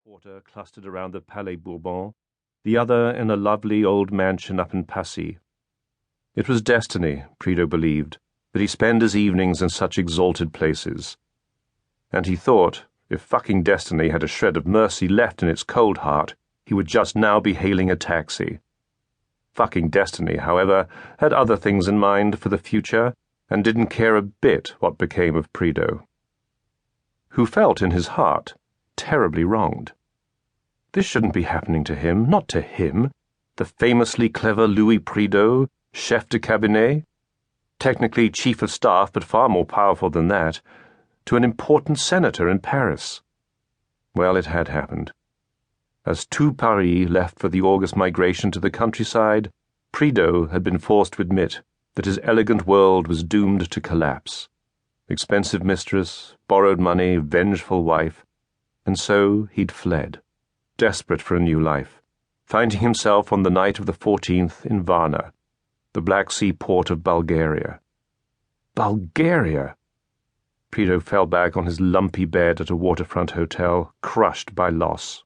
quarter clustered around the Palais Bourbon, the other in a lovely old mansion up in Passy. It was destiny, Prideaux believed, that he spend his evenings in such exalted places. And he thought, if fucking destiny had a shred of mercy left in its cold heart, he would just now be hailing a taxi. Fucking destiny, however, had other things in mind for the future and didn't care a bit what became of Prideaux, who felt in his heart terribly wronged. This shouldn't be happening to him, not to him, the famously clever Louis Prideaux, chef de cabinet, technically chief of staff but far more powerful than that, to an important senator in Paris. Well, it had happened. As tout Paris left for the August migration to the countryside, Prideaux had been forced to admit that his elegant world was doomed to collapse. Expensive mistress, borrowed money, vengeful wife, and so he'd fled, desperate for a new life, finding himself on the night of the 14th in Varna, the Black Sea port of Bulgaria. Bulgaria! Prideaux fell back on his lumpy bed at a waterfront hotel, crushed by loss.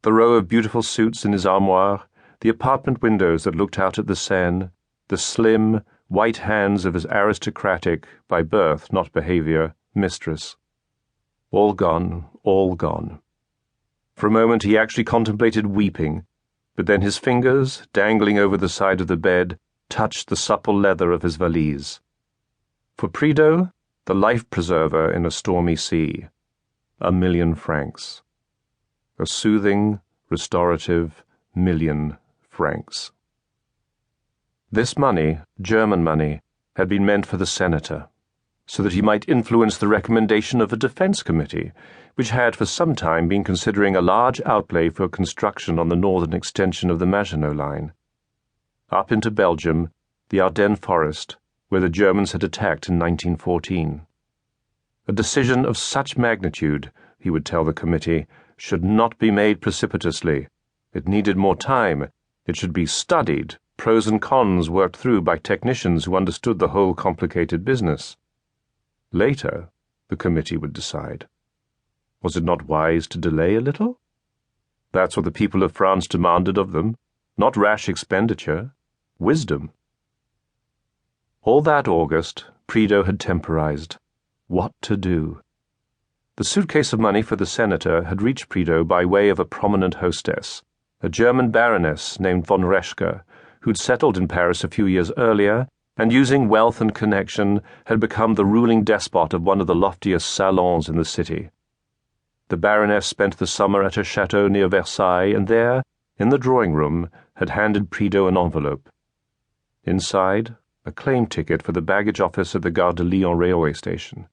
The row of beautiful suits in his armoire, the apartment windows that looked out at the Seine, the slim, white hands of his aristocratic, by birth not behavior, mistress. All gone, all gone. For a moment he actually contemplated weeping, but then his fingers, dangling over the side of the bed, touched the supple leather of his valise. For Prideaux, the life-preserver in a stormy sea, 1,000,000 francs. A soothing, restorative 1,000,000 francs. This money, German money, had been meant for the senator, so that he might influence the recommendation of a defense committee, which had for some time been considering a large outlay for construction on the northern extension of the Maginot Line, up into Belgium, the Ardennes forest, where the Germans had attacked in 1914. A decision of such magnitude, he would tell the committee, should not be made precipitously. It needed more time. It should be studied, pros and cons worked through by technicians who understood the whole complicated business. Later, the committee would decide. Was it not wise to delay a little? That's what the people of France demanded of them, not rash expenditure, wisdom. All that August, Prideaux had temporized. What to do? The suitcase of money for the senator had reached Prideaux by way of a prominent hostess, a German baroness named von Reschke, who'd settled in Paris a few years earlier, and using wealth and connection had become the ruling despot of one of the loftiest salons in the city. The baroness spent the summer at her chateau near Versailles, and there, in the drawing-room, had handed Prideaux an envelope. Inside, a claim ticket for the baggage office at the Gare de Lyon railway station.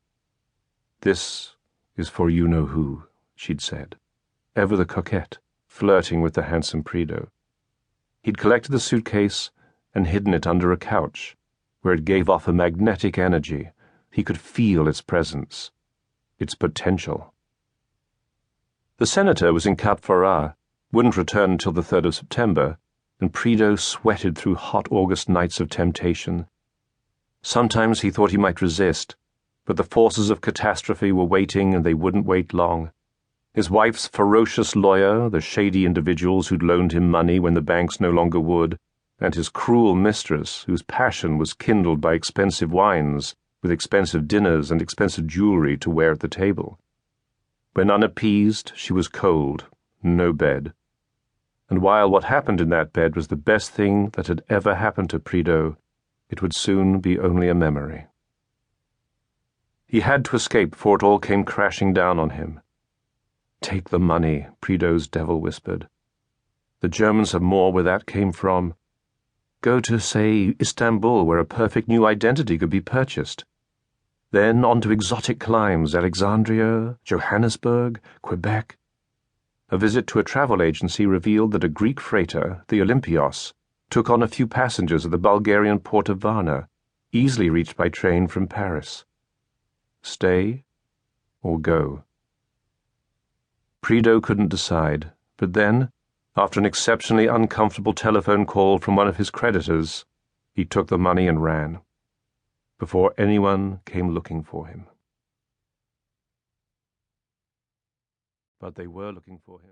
"This is for you-know-who," she'd said, ever the coquette, flirting with the handsome Prideaux. He'd collected the suitcase and hidden it under a couch, where it gave off a magnetic energy. He could feel its presence, its potential. The senator was in Cap Ferrat, wouldn't return until the 3rd of September, and Prideaux sweated through hot August nights of temptation. Sometimes he thought he might resist, but the forces of catastrophe were waiting, and they wouldn't wait long. His wife's ferocious lawyer, the shady individuals who'd loaned him money when the banks no longer would, and his cruel mistress, whose passion was kindled by expensive wines, with expensive dinners and expensive jewelry to wear at the table. When unappeased, she was cold, no bed. And while what happened in that bed was the best thing that had ever happened to Prideaux, it would soon be only a memory. He had to escape before it all came crashing down on him. "Take the money," Prideaux's devil whispered. "The Germans have more where that came from. Go to, say, Istanbul, where a perfect new identity could be purchased. Then on to exotic climes, Alexandria, Johannesburg, Quebec." A visit to a travel agency revealed that a Greek freighter, the Olympios, took on a few passengers at the Bulgarian port of Varna, easily reached by train from Paris. Stay or go? Prideaux couldn't decide, but then, after an exceptionally uncomfortable telephone call from one of his creditors, he took the money and ran, before anyone came looking for him. But they were looking for him.